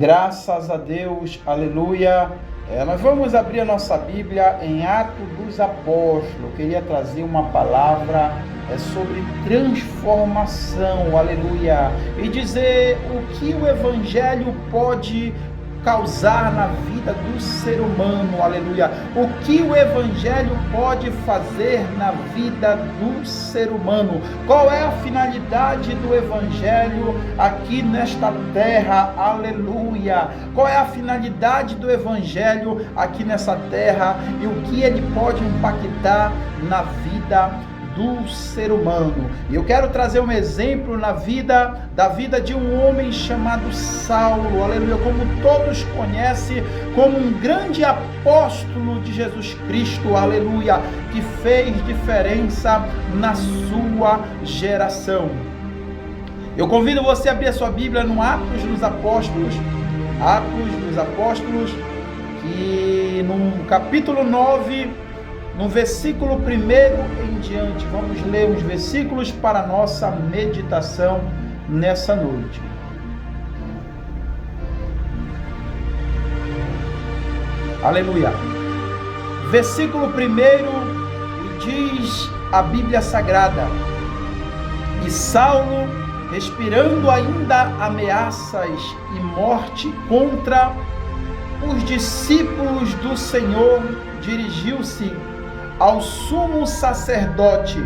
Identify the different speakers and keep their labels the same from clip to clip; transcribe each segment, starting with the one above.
Speaker 1: Graças a Deus, aleluia. Nós vamos abrir a nossa Bíblia em Atos dos Apóstolos. Eu queria trazer uma palavra sobre transformação, aleluia, e dizer o que o Evangelho pode causar na vida do ser humano, aleluia, o que o Evangelho pode fazer na vida do ser humano, qual é a finalidade do Evangelho aqui nesta terra, aleluia, qual é a finalidade do Evangelho aqui nessa terra e o que ele pode impactar na vida do ser humano. E eu quero trazer um exemplo da vida de um homem chamado Saulo, aleluia, como todos conhecem, como um grande apóstolo de Jesus Cristo, aleluia, que fez diferença na sua geração. Eu convido você a abrir a sua Bíblia no Atos dos Apóstolos, que no capítulo 9, no versículo 1 em diante, vamos ler os versículos para a nossa meditação nessa noite. Aleluia. Versículo 1 diz a Bíblia Sagrada: E Saulo, respirando ainda ameaças e morte contra os discípulos do Senhor, dirigiu-se ao sumo sacerdote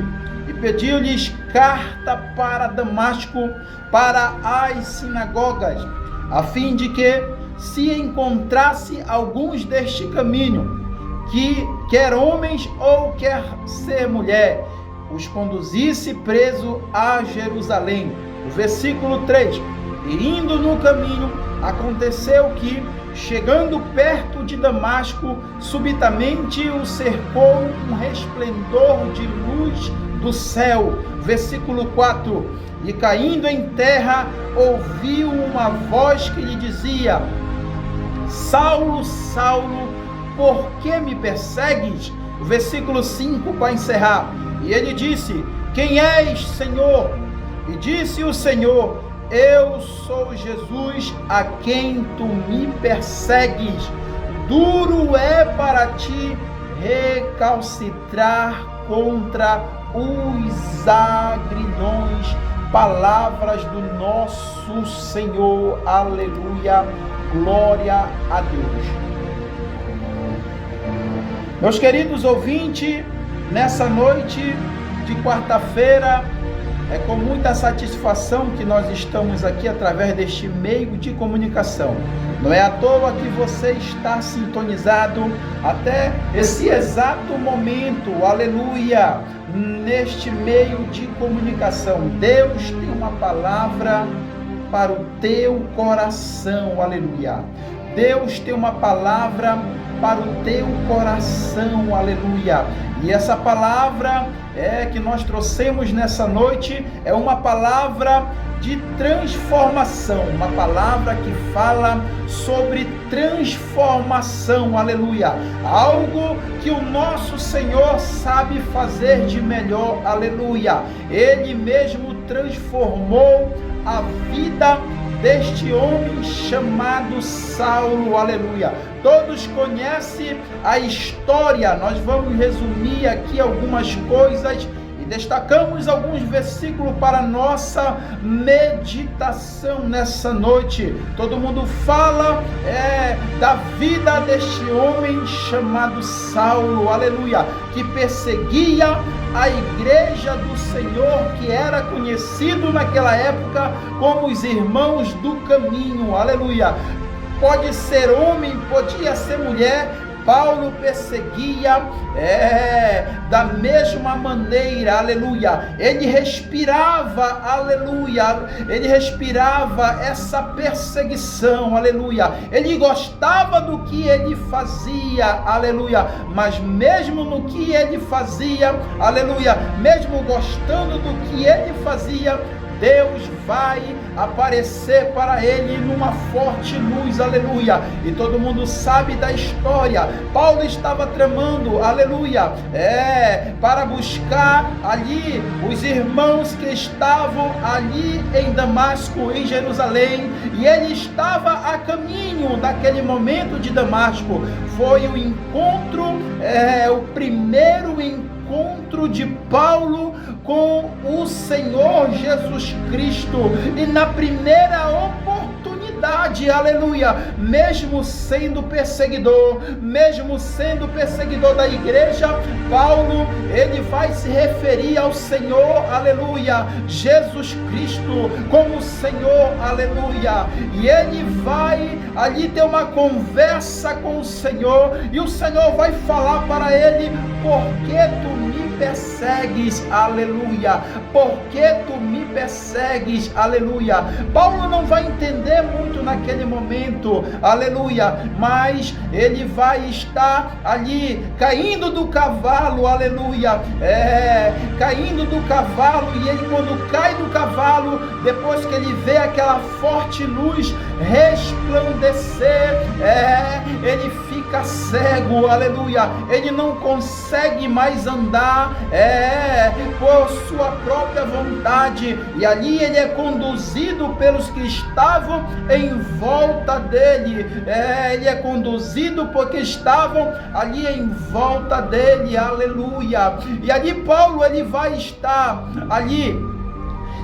Speaker 1: e pediu-lhes carta para Damasco, para as sinagogas, a fim de que, se encontrasse alguns deste caminho, que quer homens ou quer ser mulher, os conduzisse preso a Jerusalém. O versículo 3: E indo no caminho, aconteceu que, chegando perto de Damasco, subitamente o cercou um resplendor de luz do céu. Versículo 4: E caindo em terra, ouviu uma voz que lhe dizia: Saulo, Saulo, por que me persegues? Versículo 5, para encerrar: E ele disse: Quem és, Senhor? E disse o Senhor: Eu sou Jesus, a quem tu me persegues. Duro é para ti recalcitrar contra os agrilhões. Palavras do nosso Senhor, aleluia, glória a Deus. Meus queridos ouvintes, nessa noite de quarta-feira, é com muita satisfação que nós estamos aqui através deste meio de comunicação. Não é à toa que você está sintonizado até esse exato momento, aleluia, neste meio de comunicação. Deus tem uma palavra para o teu coração, aleluia. Deus tem uma palavra para o teu coração, aleluia. E essa palavra que nós trouxemos nessa noite é uma palavra de transformação, uma palavra que fala sobre transformação, aleluia, algo que o nosso Senhor sabe fazer de melhor, aleluia. Ele mesmo transformou a vida deste homem chamado Saulo, aleluia. Todos conhecem a história. Nós vamos resumir aqui algumas coisas e destacamos alguns versículos para nossa meditação nessa noite. Todo mundo fala da vida deste homem chamado Saulo, aleluia, que perseguia a igreja do Senhor, que era conhecido naquela época como os irmãos do caminho, aleluia. Pode ser homem, podia ser mulher, Paulo perseguia da mesma maneira, aleluia. Ele respirava, aleluia. Ele respirava essa perseguição, aleluia. Ele gostava do que ele fazia, aleluia. Mas mesmo no que ele fazia, aleluia, mesmo gostando do que ele fazia, Deus vai aparecer para ele numa forte luz, aleluia. E todo mundo sabe da história. Paulo estava tramando, aleluia, para buscar ali os irmãos que estavam ali em Damasco, em Jerusalém, e ele estava a caminho daquele momento de Damasco. Foi o encontro, o primeiro encontro de Paulo com o Senhor Jesus Cristo, e na primeira oportunidade, aleluia, mesmo sendo perseguidor da igreja, Paulo, ele vai se referir ao Senhor, aleluia, Jesus Cristo, como Senhor, aleluia, e ele vai ali ter uma conversa com o Senhor, e o Senhor vai falar para ele: por que tu me persegues, aleluia, por que tu me persegues, aleluia. Paulo não vai entender muito naquele momento, aleluia, mas ele vai estar ali caindo do cavalo, aleluia, caindo do cavalo, e ele, quando cai do cavalo, depois que ele vê aquela forte luz resplandecer, ele fica cego, aleluia, ele não consegue mais andar por sua própria vontade, e ali ele é conduzido pelos que estavam em volta dele, ele é conduzido porque estavam ali em volta dele, aleluia. E ali Paulo, ele vai estar ali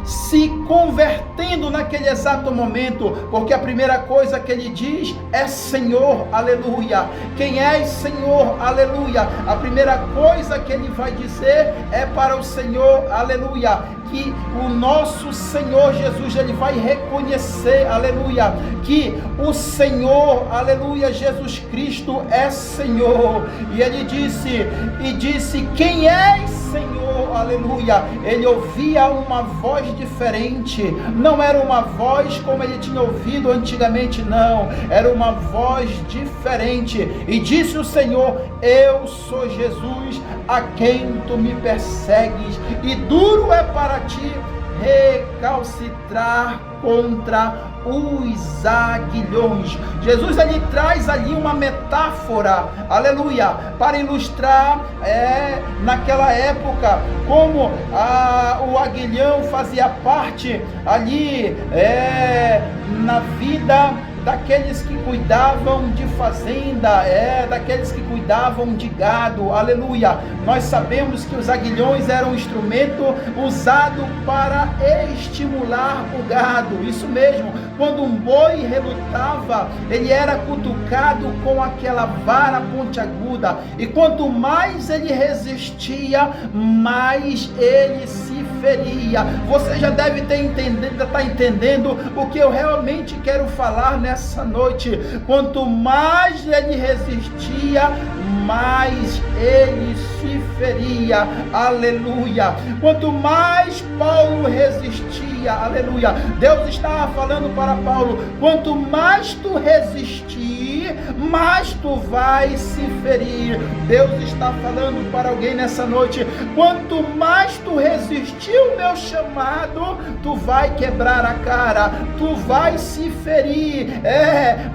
Speaker 1: se convertendo naquele exato momento, porque a primeira coisa que ele diz é: Senhor, aleluia. Quem és, Senhor, aleluia? A primeira coisa que ele vai dizer é para o Senhor, aleluia, que o nosso Senhor Jesus, ele vai reconhecer, aleluia, que o Senhor, aleluia, Jesus Cristo é Senhor. E ele disse: quem és, Senhor, aleluia. Ele ouvia uma voz diferente, não era uma voz como ele tinha ouvido antigamente, não, era uma voz diferente, e disse o Senhor: eu sou Jesus a quem tu me persegues, e duro é para ti recalcitrar contra os aguilhões. Jesus, ele traz ali uma metáfora, aleluia, para ilustrar naquela época como o aguilhão fazia parte ali na vida daqueles que cuidavam de fazenda, daqueles que cuidavam de gado, aleluia. Nós sabemos que os aguilhões eram um instrumento usado para estimular o gado, isso mesmo. Quando um boi relutava, ele era cutucado com aquela vara pontiaguda, e quanto mais ele resistia, mais ele se feria. Você já deve estar entendendo o que eu realmente quero falar nessa noite. Quanto mais ele resistia, mais ele se feria, aleluia. Quanto mais Paulo resistia, aleluia, Deus estava falando para Paulo: quanto mais tu resistir, mais tu vai se ferir. Deus está falando para alguém nessa noite: quanto mais tu resistir o meu chamado, tu vai quebrar a cara, tu vai se ferir,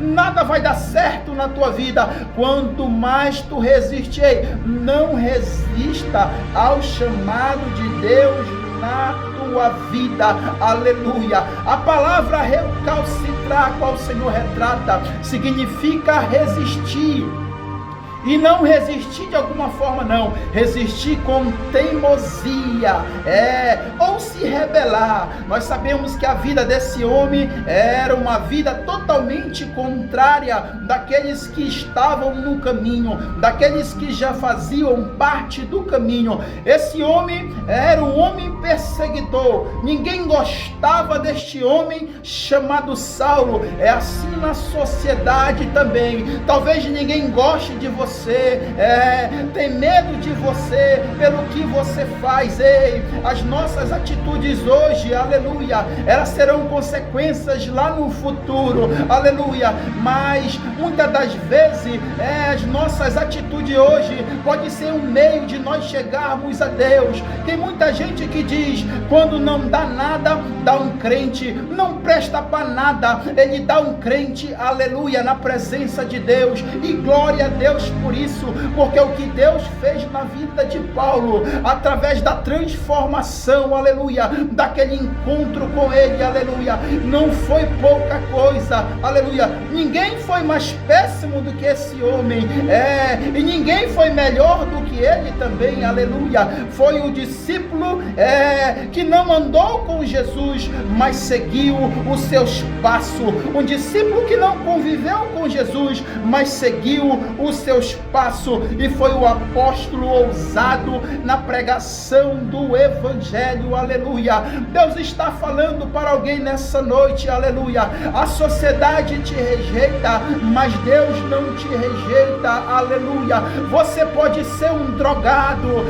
Speaker 1: nada vai dar certo na tua vida. Quanto mais tu resistir, não resista ao chamado de Deus na tua vida, aleluia. A palavra recalcitrar, qual o Senhor retrata, significa resistir. E não resistir de alguma forma, não. Resistir com teimosia, ou se rebelar. Nós sabemos que a vida desse homem era uma vida totalmente contrária daqueles que estavam no caminho, daqueles que já faziam parte do caminho. Esse homem era um homem perseguidor. Ninguém gostava deste homem chamado Saulo. É assim na sociedade também. Talvez ninguém goste de você, você, tem medo de você, pelo que você faz. Ei, as nossas atitudes hoje, aleluia, elas serão consequências lá no futuro, aleluia, mas muitas das vezes, as nossas atitudes hoje pode ser um meio de nós chegarmos a Deus. Tem muita gente que diz, quando não dá nada, dá um crente, não presta para nada, ele dá um crente, aleluia, na presença de Deus, e glória a Deus por isso, porque o que Deus fez na vida de Paulo, através da transformação, aleluia, daquele encontro com ele, aleluia, não foi pouca coisa, aleluia, ninguém foi mais péssimo do que esse homem, e ninguém foi melhor do que ele também, aleluia, foi o discípulo, que não andou com Jesus, mas seguiu os seus passos, um discípulo que não conviveu com Jesus, mas seguiu os seus passos, e foi o apóstolo ousado na pregação do evangelho, aleluia. Deus está falando para alguém nessa noite, aleluia, a sociedade te rejeita, mas Deus não te rejeita, aleluia. Você pode ser um drogado,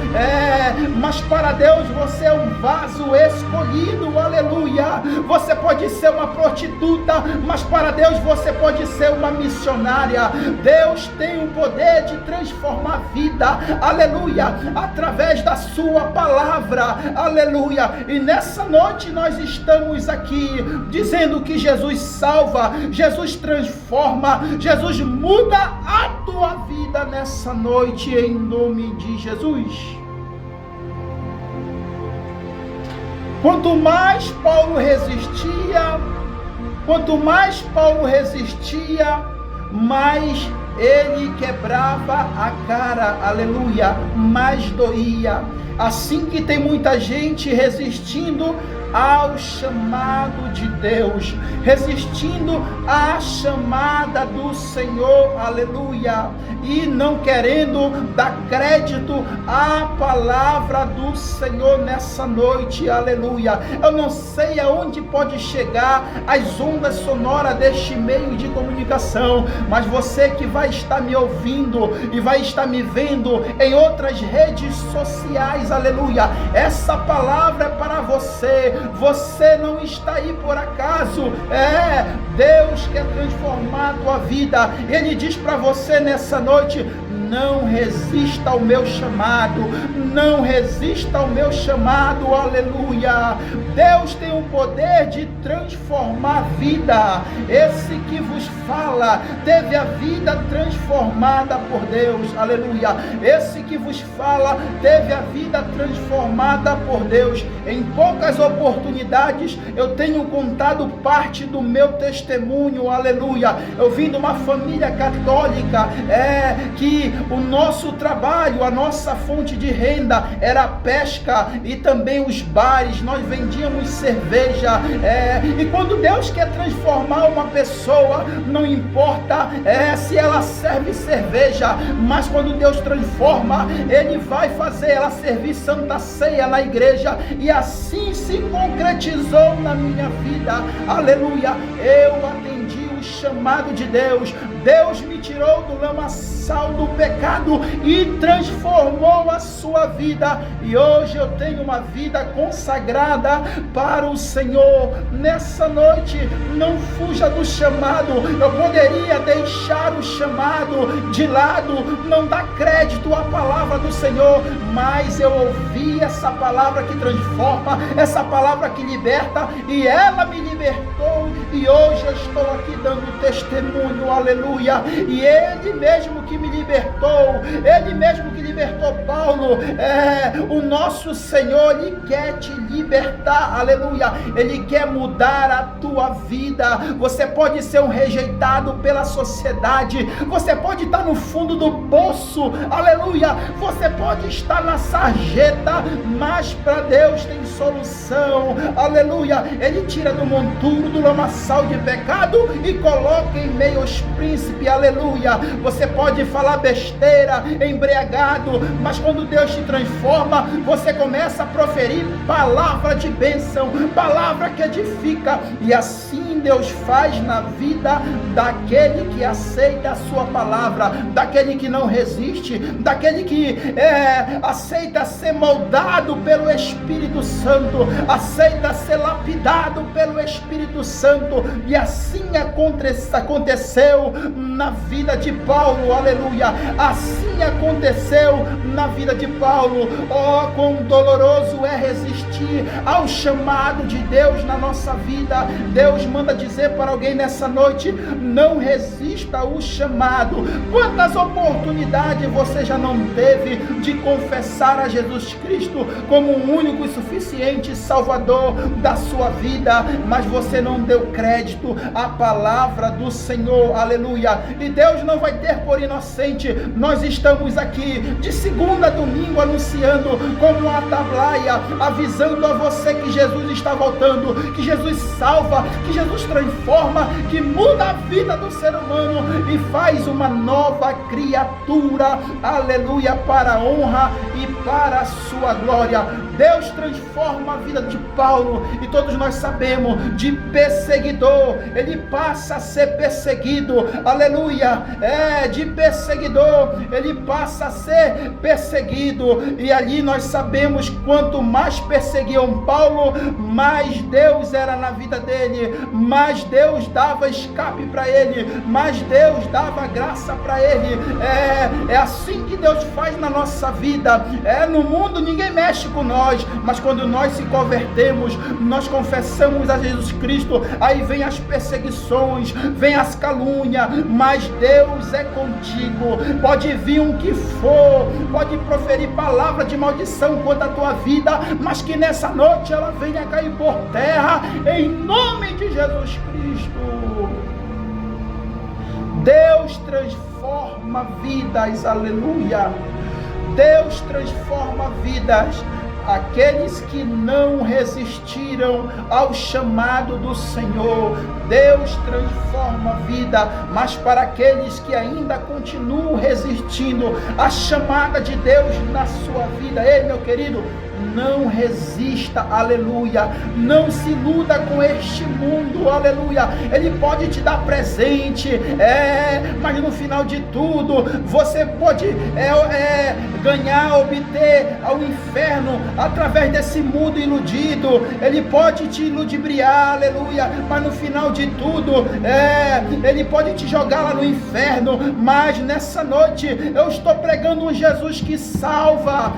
Speaker 1: mas para Deus você é um vaso escolhido, aleluia. Você pode ser uma prostituta, mas para Deus você pode ser uma missionária. Deus tem o poder de transformar a vida, aleluia, através da sua palavra, aleluia. E nessa noite nós estamos aqui dizendo que Jesus salva, Jesus transforma, Jesus muda a tua vida nessa noite, em nome de Jesus. Quanto mais Paulo resistia, mais ele quebrava a cara, aleluia, mais doía. Assim que tem muita gente resistindo ao chamado de Deus, resistindo à chamada do Senhor, aleluia, e não querendo dar crédito à palavra do Senhor nessa noite, aleluia. Eu não sei aonde pode chegar as ondas sonoras deste meio de comunicação, mas você que vai estar me ouvindo e vai estar me vendo em outras redes sociais, aleluia, essa palavra é para você. Você não está aí por acaso, Deus quer transformar a tua vida. Ele diz para você nessa noite: não resista ao meu chamado, não resista ao meu chamado, aleluia. Deus tem o poder de transformar a vida. Esse que vos fala teve a vida transformada por Deus, aleluia. Esse que vos fala teve a vida transformada por Deus. Em poucas oportunidades eu tenho contado parte do meu testemunho, aleluia. Eu vim de uma família católica, que o nosso trabalho, a nossa fonte de renda era a pesca e também os bares. Nós vendíamos cerveja, e quando Deus quer transformar uma pessoa, não importa se ela serve cerveja, mas quando Deus transforma, Ele vai fazer ela servir Santa Ceia na igreja, e assim se concretizou na minha vida, aleluia. Eu atendi o chamado de Deus. Deus me tirou do lamaçal do pecado e transformou a sua vida, e hoje eu tenho uma vida consagrada para o Senhor. Nessa noite, não fuja do chamado. Eu poderia deixar o chamado de lado, não dar crédito à palavra do Senhor, mas eu ouvi essa palavra que transforma, essa palavra que liberta, e ela me libertou, e hoje eu estou aqui dando testemunho, aleluia. E Ele mesmo que me libertou, Ele mesmo que libertou Paulo, o nosso Senhor, Ele quer te libertar, aleluia. Ele quer mudar a tua vida. Você pode ser um rejeitado pela sociedade, você pode estar no fundo do poço, aleluia, você pode estar na sarjeta, mas para Deus tem solução, aleluia. Ele tira do monturo, do lamaçal de pecado e coloca em meio aos príncipes, aleluia. Você pode falar besteira, embriagado, mas quando Deus te transforma, você começa a proferir palavra de bênção, palavra que edifica, e assim assim Deus faz na vida daquele que aceita a sua palavra, daquele que não resiste, daquele que aceita ser moldado pelo Espírito Santo, aceita ser lapidado pelo Espírito Santo. E assim aconteceu na vida de Paulo, aleluia. Assim aconteceu na vida de Paulo. Oh, quão doloroso é resistir ao chamado de Deus na nossa vida. Deus manda dizer para alguém nessa noite: não resista ao chamado. Quantas oportunidades você já não teve de confessar a Jesus Cristo como o único e suficiente Salvador da sua vida, mas você não deu crédito à palavra do Senhor, aleluia. E Deus não vai ter por inocente. Nós estamos aqui de segunda a domingo anunciando como uma atalaia, avisando a você que Jesus está voltando, que Jesus salva, que Jesus transforma, que muda a vida do ser humano e faz uma nova criatura, aleluia, para a honra e para a sua glória. Deus transforma a vida de Paulo, e todos nós sabemos, de perseguidor ele passa a ser perseguido, aleluia, de perseguidor ele passa a ser perseguido. E ali nós sabemos, quanto mais perseguiam Paulo, mais Deus era na vida dele, mais Deus dava escape para ele, mais Deus dava graça para ele. É assim que Deus faz na nossa vida. No mundo ninguém mexe com nós, mas quando nós se convertemos, nós confessamos a Jesus Cristo, aí vem as perseguições, vem as calúnias, mas Deus é contigo. Pode vir um que for, pode proferir palavra de maldição contra a tua vida, mas que nessa noite ela venha cair por terra, em nome de Jesus Cristo. Deus transforma vidas, aleluia. Deus transforma vidas. Aqueles que não resistiram ao chamado do Senhor, Deus transforma a vida. Mas para aqueles que ainda continuam resistindo à chamada de Deus na sua vida, ei, meu querido, não resista, aleluia. Não se iluda com este mundo, aleluia. Ele pode te dar presente, mas no final de tudo, você pode ganhar, obter ao inferno através desse mundo iludido. Ele pode te ludibriar, aleluia, mas no final de tudo, ele pode te jogar lá no inferno. Mas nessa noite eu estou pregando um Jesus que salva,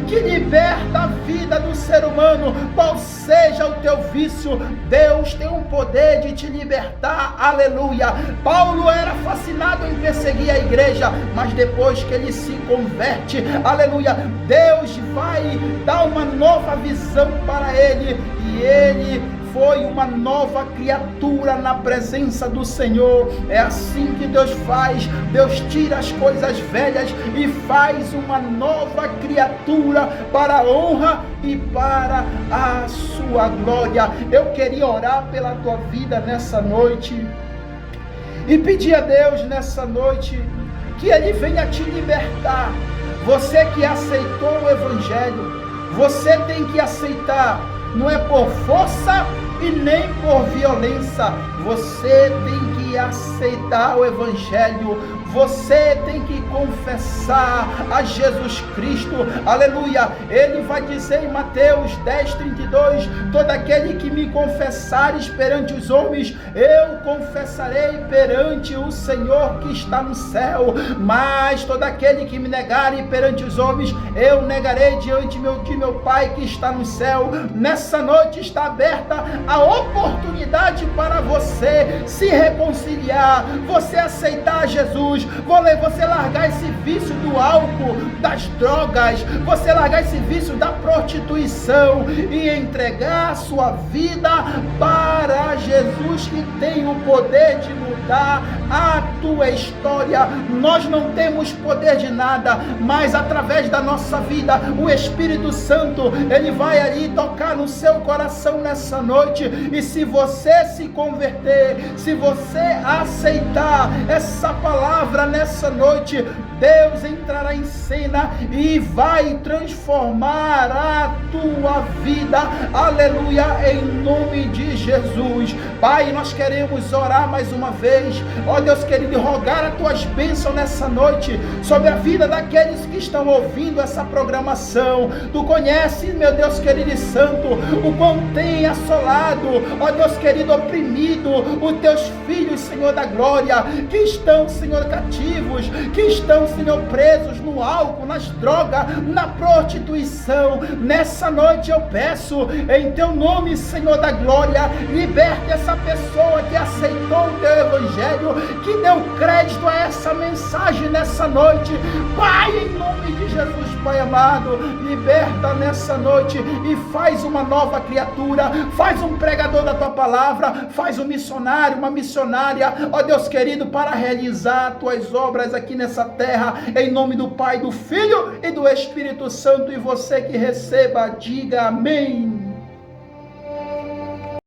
Speaker 1: que liberta a vida do ser humano. Qual seja o teu vício, Deus tem um poder de te libertar, aleluia. Paulo era fascinado em perseguir a igreja, mas depois que ele se converte, aleluia, Deus vai dar uma nova visão para ele, e ele foi uma nova criatura na presença do Senhor. É assim que Deus faz. Deus tira as coisas velhas e faz uma nova criatura para a honra e para a sua glória. Eu queria orar pela tua vida nessa noite e pedir a Deus nessa noite que Ele venha te libertar. Você que aceitou o Evangelho, você tem que aceitar. Não é por força e nem por violência. Você tem que aceitar o Evangelho. Você tem que confessar a Jesus Cristo, aleluia. Ele vai dizer em Mateus 10:32: todo aquele que me confessares perante os homens, eu confessarei perante o Senhor que está no céu. Mas todo aquele que me negar perante os homens, eu negarei diante de meu Pai que está no céu. Nessa noite está aberta a oportunidade para você se reconciliar, você aceitar Jesus, você largar esse vício do álcool, das drogas, você largar esse vício da prostituição e entregar a sua vida para Jesus, que tem o poder de mudar a tua história. Nós não temos poder de nada, mas através da nossa vida, o Espírito Santo, Ele vai ali tocar no seu coração nessa noite. E se você se converter, se você aceitar essa palavra palavra nessa noite, Deus entrará em cena e vai transformar a tua vida, aleluia, em nome de Jesus. Pai, nós queremos orar mais uma vez, ó Deus querido, e rogar as tuas bênçãos nessa noite, sobre a vida daqueles que estão ouvindo essa programação. Tu conheces, meu Deus querido e santo, o quão tem assolado, ó Deus querido, oprimido os teus filhos, Senhor da glória, que estão, Senhor, cativos, que estão, Senhor, presos no álcool, nas drogas, na prostituição. Nessa noite eu peço, em teu nome, Senhor da glória, liberte essa pessoa que aceitou o teu evangelho, que deu crédito a essa mensagem nessa noite. Pai, em nome de Jesus, Pai amado, liberta nessa noite e faz uma nova criatura, faz um pregador da tua palavra, faz um missionário, uma missionária, ó Deus querido, para realizar tuas obras aqui nessa terra, em nome do Pai, do Filho e do Espírito Santo. E você que receba, diga amém.